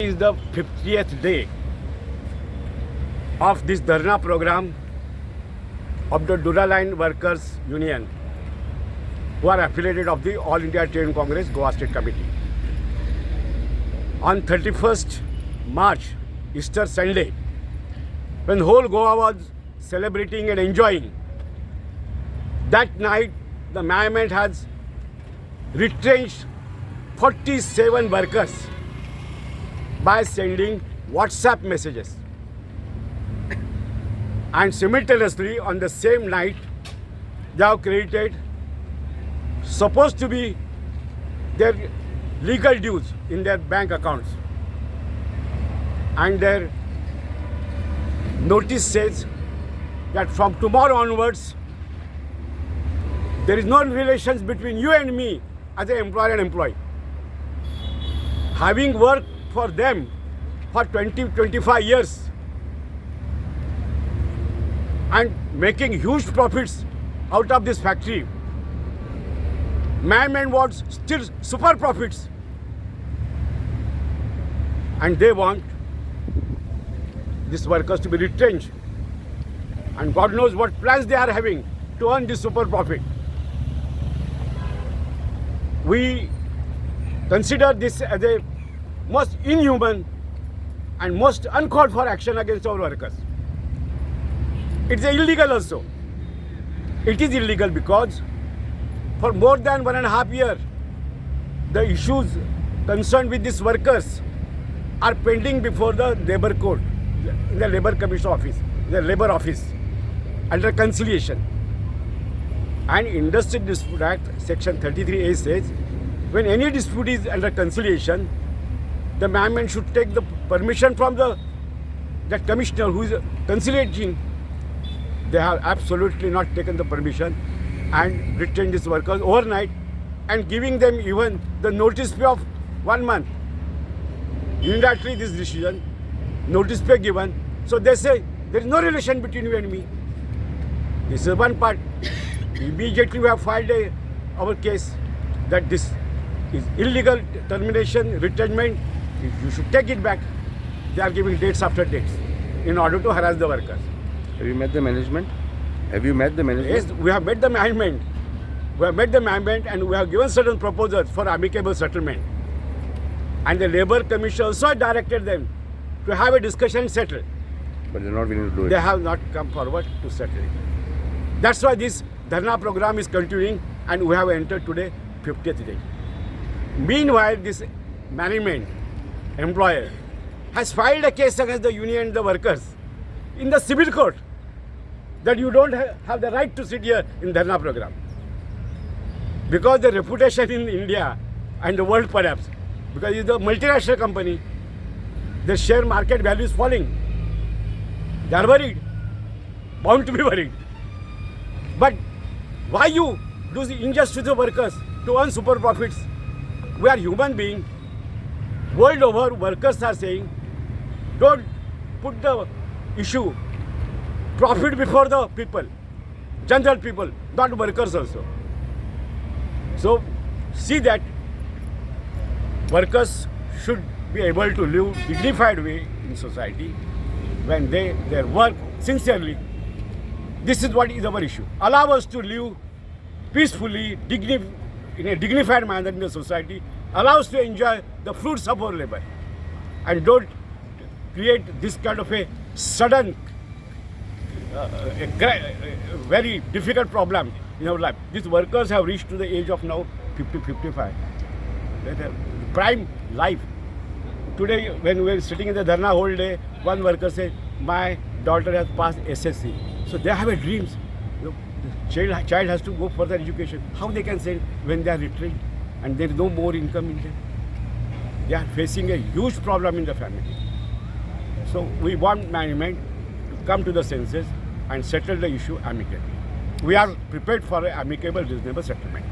Is the 50th day of this Dharna program of the Duraline Workers Union, who are affiliated of the All India Trade Congress Goa State Committee. On 31st March, Easter Sunday, when whole Goa was celebrating and enjoying, that night the management has retrenched 47 workers by sending WhatsApp messages. And simultaneously, on the same night, they have credited supposed to be their legal dues in their bank accounts. And their notice says that from tomorrow onwards, there is no relations between you and me as an employer and employee. Having worked for them for 20-25 years and making huge profits out of this factory, management wants still super profits, and they want these workers to be retrenched, and God knows what plans they are having to earn this super profit. We consider this as a most inhuman and most uncalled for action against our workers. It's illegal also. It is illegal because for more than 1.5 years, the issues concerned with these workers are pending before the Labour Court, in the Labour Commission office, the Labour office, under conciliation. And Industrial Dispute Act, Section 33A says, when any dispute is under conciliation, the management should take the permission from that commissioner who is conciliating. They have absolutely not taken the permission and retained these workers overnight and giving them even the notice pay of 1 month. Unilaterally this decision, notice pay given. So they say there is no relation between you and me. This is one part. Immediately we have filed our case that this is illegal termination, retrenchment. You should take it back. They are giving dates after dates in order to harass the workers. Have you met the management? Have you met the management? Yes, we have met the management. We have met the management and we have given certain proposals for amicable settlement. And the Labour Commission also directed them to have a discussion and settle. But they're not willing to do it. They have not come forward to settle it. That's why this Dharna program is continuing and we have entered today 50th day. Meanwhile, this management employer has filed a case against the union and the workers in the civil court that you don't have the right to sit here in Dharna program. Because the reputation in India and the world perhaps, because it's a multinational company, the share market value is falling. They are worried, bound to be worried. But why you do the injustice to the workers to earn super profits? We are human beings. World over, workers are saying, don't put the issue, profit before the people, general people, not workers also. So, see that workers should be able to live dignified way in society when they work sincerely. This is what is our issue. Allow us to live peacefully, in a dignified manner in the society. Allow us to enjoy the fruits of our labor. And don't create this kind of a sudden, very difficult problem in our life. These workers have reached to the age of now 50-55. The prime life. Today, when we were sitting in the Dharna whole day, one worker said, my daughter has passed SSC. So they have a dreams. The child has to go further education. How they can send when they are retrenched and there is no more income in them? They are facing a huge problem in the family. So we want management to come to the senses and settle the issue amicably. We are prepared for an amicable, reasonable settlement.